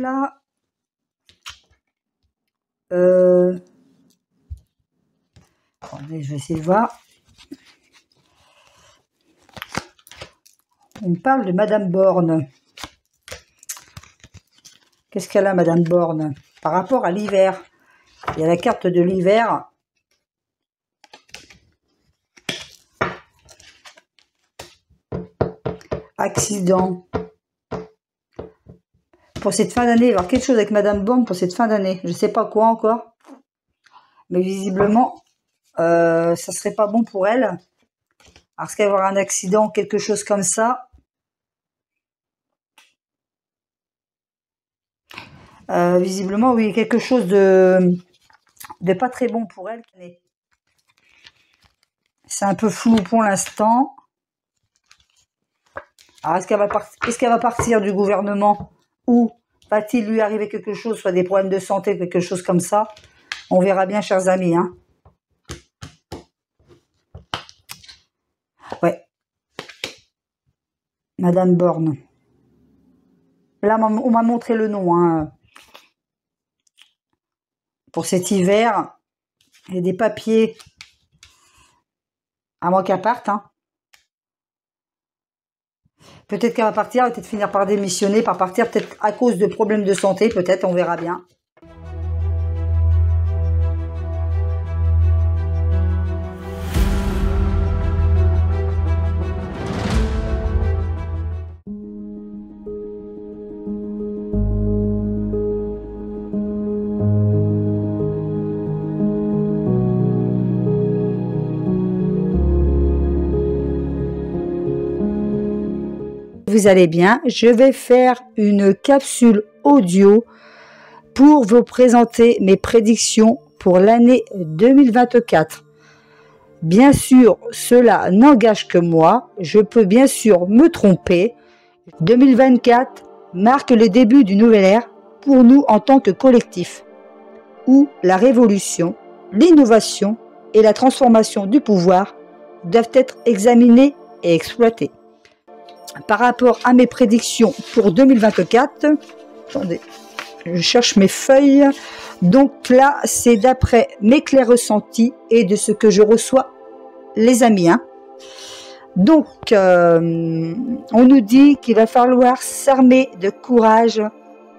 là, attendez, je vais essayer de voir. On parle de Madame Borne. Qu'est-ce qu'elle a, Madame Borne? Par rapport à l'hiver. Il y a la carte de l'hiver. Accident. Pour cette fin d'année, il va y avoir quelque chose avec Madame Borne pour cette fin d'année. Je ne sais pas quoi encore. Mais visiblement, ça serait pas bon pour elle. Parce qu'elle va avoir un accident, quelque chose comme ça. Visiblement, oui, quelque chose de pas très bon pour elle. C'est un peu flou pour l'instant. Alors, est-ce qu'elle va partir du gouvernement ou va-t-il lui arriver quelque chose, soit des problèmes de santé, quelque chose comme ça? On verra bien, chers amis. Hein. Ouais. Madame Borne. Là, on m'a montré le nom. Hein. Pour cet hiver, il y a des papiers. À moins qu'elle parte. Hein. Peut-être qu'elle va partir, peut-être finir par démissionner, par partir, peut-être à cause de problèmes de santé, peut-être, on verra bien. Vous allez bien, je vais faire une capsule audio pour vous présenter mes prédictions pour l'année 2024. Bien sûr, cela n'engage que moi, je peux bien sûr me tromper. 2024 marque le début d'une nouvelle ère pour nous en tant que collectif, où la révolution, l'innovation et la transformation du pouvoir doivent être examinées et exploitées. Par rapport à mes prédictions pour 2024, attendez, je cherche mes feuilles. Donc là, c'est d'après mes clairs ressentis et de ce que je reçois, les amis. Hein. Donc, on nous dit qu'il va falloir s'armer de courage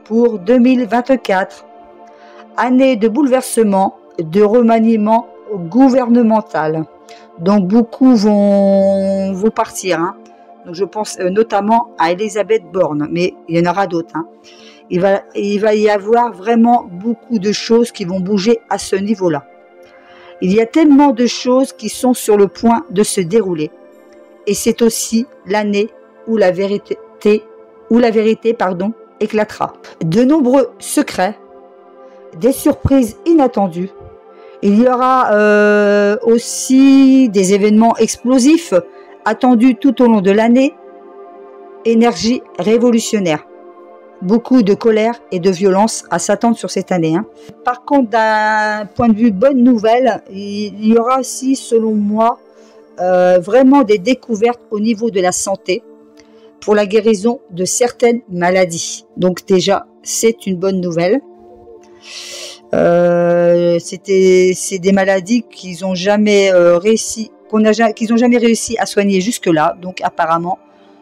pour 2024. Année de bouleversement, de remaniement gouvernemental. Donc, beaucoup vont partir. Hein. Donc, je pense notamment à Elisabeth Borne, mais il y en aura d'autres. Hein. Il va y avoir vraiment beaucoup de choses qui vont bouger à ce niveau-là. Il y a tellement de choses qui sont sur le point de se dérouler. Et c'est aussi l'année où la vérité éclatera. De nombreux secrets, des surprises inattendues. Il y aura aussi des événements explosifs attendus tout au long de l'année. Énergie révolutionnaire. Beaucoup de colère et de violence à s'attendre sur cette année. Hein. Par contre, d'un point de vue bonne nouvelle, il y aura aussi, selon moi, vraiment des découvertes au niveau de la santé pour la guérison de certaines maladies. Donc déjà, c'est une bonne nouvelle. C'est des maladies qu'ils n'ont jamais réussi à soigner jusque-là. Donc apparemment,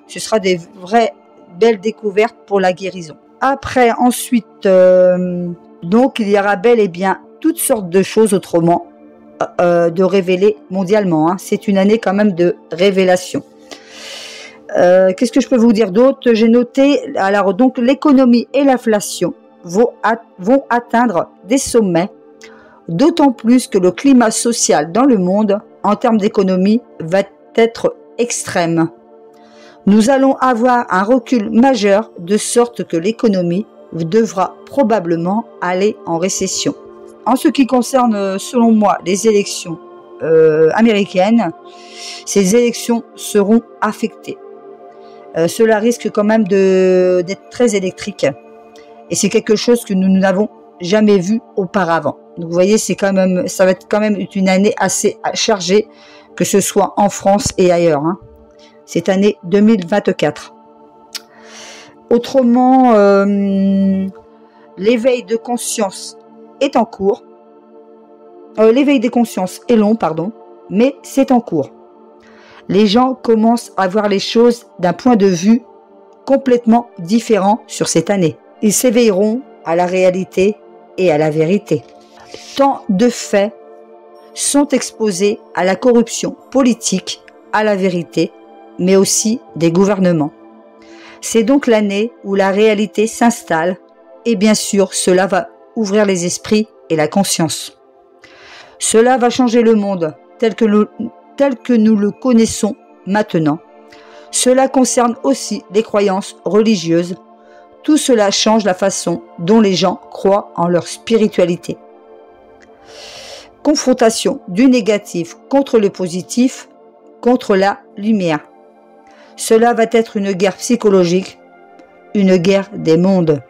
ce sera des vraies belles découvertes pour la guérison. Après, ensuite, donc il y aura bel et bien toutes sortes de choses autrement de révéler mondialement. Hein. C'est une année quand même de révélation. Qu'est-ce que je peux vous dire d'autre? J'ai noté, alors donc l'économie et l'inflation vont atteindre des sommets, d'autant plus que le climat social dans le monde, en termes d'économie, va être extrême. Nous allons avoir un recul majeur, de sorte que l'économie devra probablement aller en récession. En ce qui concerne, selon moi, les élections américaines, ces élections seront affectées. Cela risque quand même d'être très électrique. Et c'est quelque chose que nous n'avons jamais vu auparavant. Donc vous voyez, ça va être quand même une année assez chargée, que ce soit en France et ailleurs. Hein. Cette année 2024. Autrement, l'éveil de conscience est en cours. L'éveil des consciences est long, pardon, mais c'est en cours. Les gens commencent à voir les choses d'un point de vue complètement différent sur cette année. Ils s'éveilleront à la réalité et à la vérité. Tant de faits sont exposés à la corruption politique, à la vérité, mais aussi des gouvernements. C'est donc l'année où la réalité s'installe et bien sûr cela va ouvrir les esprits et la conscience. Cela va changer le monde tel que nous le connaissons maintenant. Cela concerne aussi les croyances religieuses. Tout cela change la façon dont les gens croient en leur spiritualité. Confrontation du négatif contre le positif, contre la lumière. Cela va être une guerre psychologique, une guerre des mondes.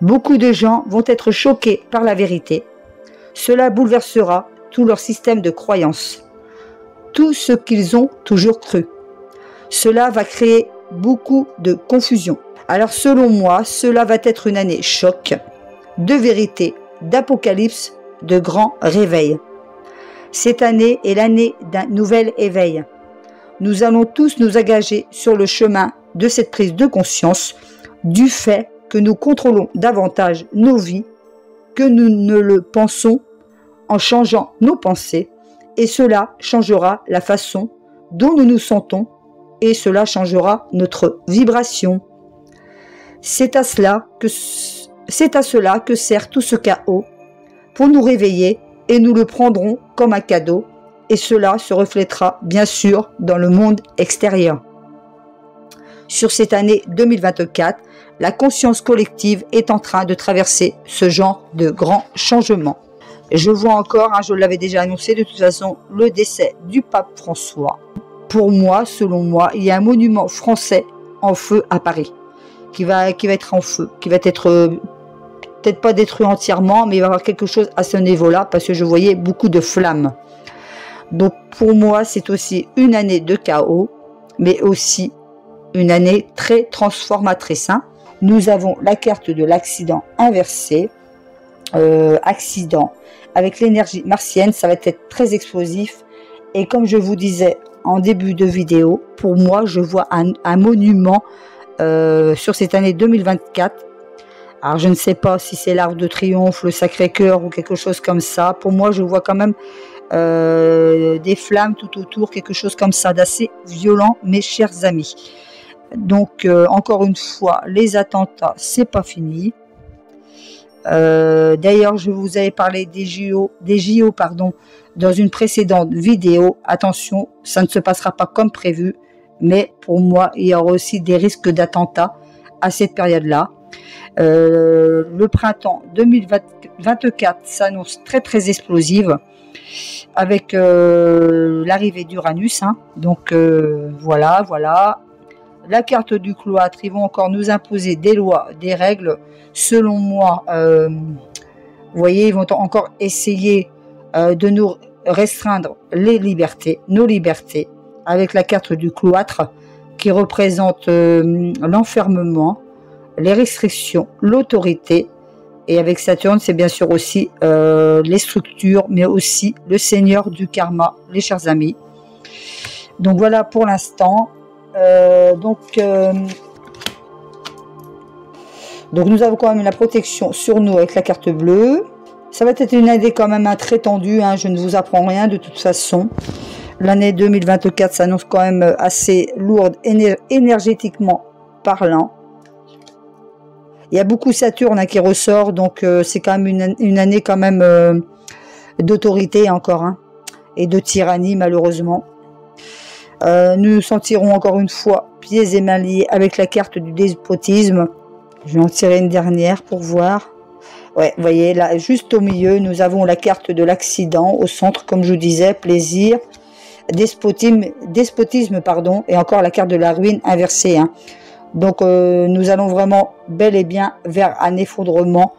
Beaucoup de gens vont être choqués par la vérité. Cela bouleversera tout leur système de croyances, tout ce qu'ils ont toujours cru. Cela va créer beaucoup de confusion. Alors selon moi, cela va être une année choc, de vérité, d'apocalypse, de grand réveil. Cette année est l'année d'un nouvel éveil. Nous allons tous nous engager sur le chemin de cette prise de conscience du fait que nous contrôlons davantage nos vies que nous ne le pensons en changeant nos pensées, et cela changera la façon dont nous nous sentons et cela changera notre vibration. C'est à cela que sert tout ce chaos, pour nous réveiller, et nous le prendrons comme un cadeau, et cela se reflètera bien sûr dans le monde extérieur. Sur cette année 2024, la conscience collective est en train de traverser ce genre de grands changements. Je vois encore, je l'avais déjà annoncé de toute façon, le décès du pape François. Pour moi, selon moi, il y a un monument français en feu à Paris, qui va être en feu, qui va être peut-être pas détruit entièrement, mais il va y avoir quelque chose à ce niveau-là, parce que je voyais beaucoup de flammes. Donc pour moi, c'est aussi une année de chaos, mais aussi une année très transformatrice. Nous avons la carte de l'accident inversé, accident avec l'énergie martienne, ça va être très explosif. Et comme je vous disais en début de vidéo, pour moi, je vois un monument sur cette année 2024. Alors je ne sais pas si c'est l'Arc de Triomphe, le Sacré-Cœur ou quelque chose comme ça. Pour moi, je vois quand même des flammes tout autour, quelque chose comme ça d'assez violent, mes chers amis. Donc encore une fois, les attentats, c'est pas fini. D'ailleurs, je vous avais parlé des JO, dans une précédente vidéo. Attention, ça ne se passera pas comme prévu, mais pour moi, il y aura aussi des risques d'attentats à cette période-là. Le printemps 2024 s'annonce très très explosive avec l'arrivée d'Uranus. Donc voilà. La carte du cloître, ils vont encore nous imposer des lois, des règles. Selon moi, vous voyez, ils vont encore essayer de nous restreindre nos libertés, avec la carte du cloître qui représente l'enfermement, les restrictions, l'autorité. Et avec Saturne, c'est bien sûr aussi les structures, mais aussi le seigneur du karma, les chers amis. Donc voilà pour l'instant. Donc nous avons quand même la protection sur nous avec la carte bleue. Ça va être une année quand même très tendue, je ne vous apprends rien de toute façon. L'année 2024 s'annonce quand même assez lourde énergétiquement parlant. Il y a beaucoup Saturne qui ressort, donc c'est quand même une année quand même d'autorité encore, et de tyrannie malheureusement. Nous nous sentirons encore une fois pieds et mains liés avec la carte du despotisme. Je vais en tirer une dernière pour voir. Ouais, vous voyez, là, juste au milieu, nous avons la carte de l'accident. Au centre, comme je vous disais, plaisir, despotisme, pardon, et encore la carte de la ruine inversée. Donc, nous allons vraiment bel et bien vers un effondrement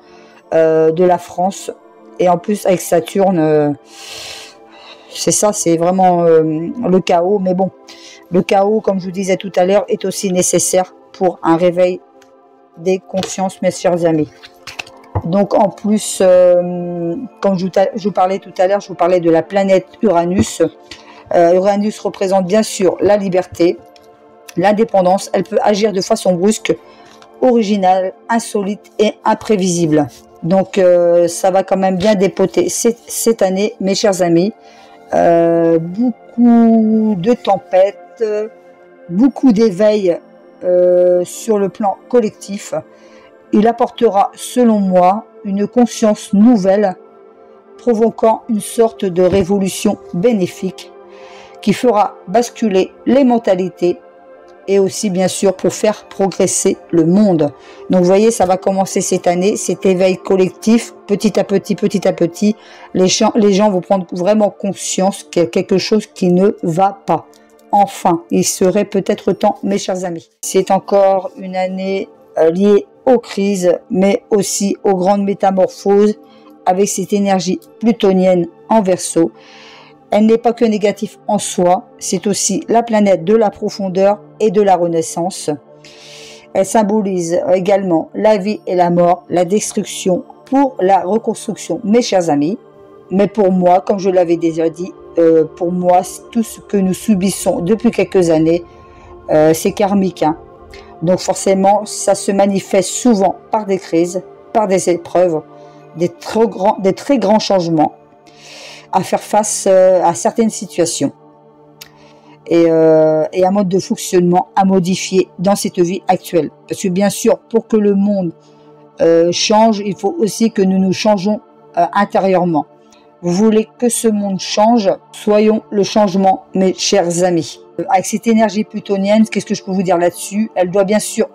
de la France. Et en plus, avec Saturne... c'est ça, c'est vraiment le chaos. Mais bon, le chaos, comme je vous disais tout à l'heure, est aussi nécessaire pour un réveil des consciences, mes chers amis. Donc en plus, comme je vous parlais tout à l'heure, je vous parlais de la planète Uranus. Uranus représente bien sûr la liberté, l'indépendance. Elle peut agir de façon brusque, originale, insolite et imprévisible. Donc ça va quand même bien dépoter cette année, mes chers amis. Beaucoup de tempêtes, beaucoup d'éveil sur le plan collectif. Il apportera, selon moi, une conscience nouvelle, provoquant une sorte de révolution bénéfique qui fera basculer les mentalités et aussi, bien sûr, pour faire progresser le monde. Donc, vous voyez, ça va commencer cette année, cet éveil collectif, petit à petit, les gens vont prendre vraiment conscience qu'il y a quelque chose qui ne va pas. Enfin, il serait peut-être temps, mes chers amis. C'est encore une année liée aux crises, mais aussi aux grandes métamorphoses avec cette énergie plutonienne en Verseau. Elle n'est pas que négative en soi, c'est aussi la planète de la profondeur et de la renaissance. Elle symbolise également la vie et la mort, la destruction pour la reconstruction, mes chers amis. Mais pour moi, comme je l'avais déjà dit, pour moi, tout ce que nous subissons depuis quelques années, c'est karmique, hein. Donc forcément, ça se manifeste souvent par des crises, par des épreuves, des très grands changements à faire face à certaines situations et un mode de fonctionnement à modifier dans cette vie actuelle. Parce que bien sûr, pour que le monde change, il faut aussi que nous nous changeons intérieurement. Vous voulez que ce monde change, soyons le changement, mes chers amis. Avec cette énergie plutonienne, qu'est-ce que je peux vous dire là-dessus? Elle doit bien sûr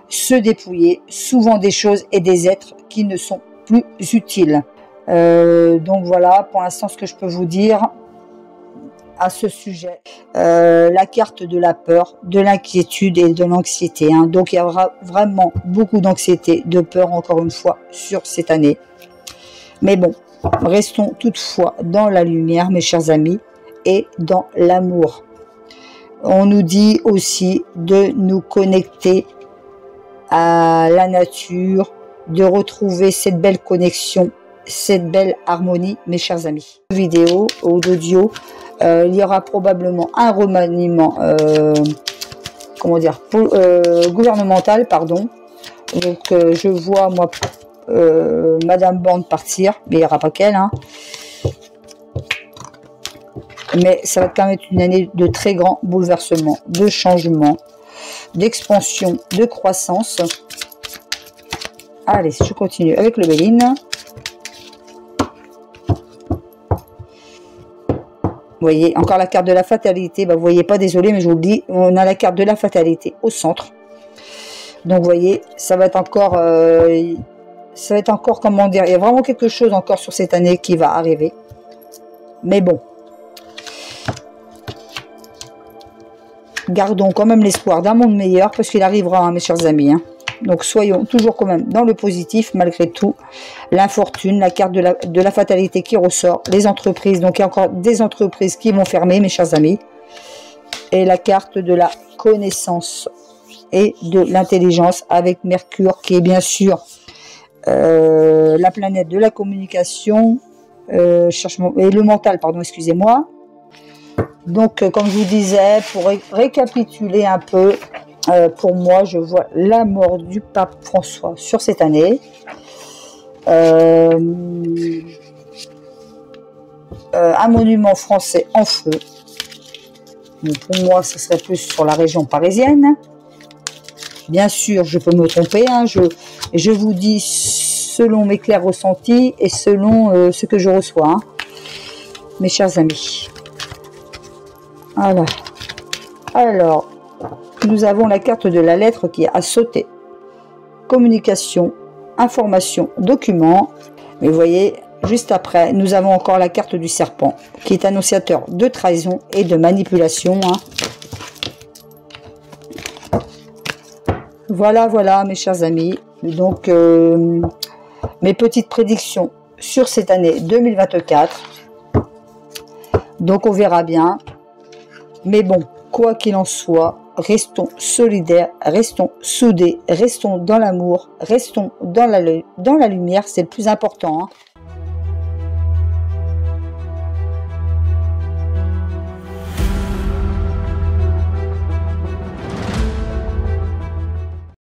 se dépouiller, souvent des choses et des êtres qui ne sont plus utiles. Donc voilà, pour l'instant, ce que je peux vous dire à ce sujet. La carte de la peur, de l'inquiétude et de l'anxiété, hein. Donc il y aura vraiment beaucoup d'anxiété, de peur, encore une fois, sur cette année. Mais bon, restons toutefois dans la lumière, mes chers amis, et dans l'amour. On nous dit aussi de nous connecter à la nature, de retrouver cette belle connexion, cette belle harmonie, mes chers amis. Vidéo ou d'audio, il y aura probablement un remaniement, gouvernemental, pardon. Donc je vois moi Madame Bande partir, mais il n'y aura pas qu'elle, hein. Mais ça va quand même être une année de très grands bouleversements, de changements, d'expansion, de croissance. Allez, je continue avec le Béline. Vous voyez, encore la carte de la fatalité. Bah, vous voyez pas, désolé, mais je vous le dis, on a la carte de la fatalité au centre. Donc, vous voyez, ça va être encore, comment dire, il y a vraiment quelque chose encore sur cette année qui va arriver. Mais bon. Gardons quand même l'espoir d'un monde meilleur, parce qu'il arrivera, hein, mes chers amis, hein. Donc soyons toujours quand même dans le positif malgré tout. L'infortune, la carte de la fatalité qui ressort, les entreprises, donc il y a encore des entreprises qui vont fermer, mes chers amis. Et la carte de la connaissance et de l'intelligence avec Mercure qui est bien sûr la planète de la communication et le mental, pardon, excusez-moi. Donc, comme je vous disais, pour récapituler un peu, pour moi, je vois la mort du pape François sur cette année. Un monument français en feu. Donc, pour moi, ce serait plus sur la région parisienne. Bien sûr, je peux me tromper, hein, je vous dis selon mes clairs ressentis et selon ce que je reçois, hein, mes chers amis. Voilà. Alors, nous avons la carte de la lettre qui a sauté. Communication, information, document. Mais vous voyez, juste après, nous avons encore la carte du serpent, qui est annonciateur de trahison et de manipulation, hein. Voilà, voilà, mes chers amis. Donc, mes petites prédictions sur cette année 2024. Donc, on verra bien. Mais bon, quoi qu'il en soit, restons solidaires, restons soudés, restons dans l'amour, restons dans la lumière, c'est le plus important, hein.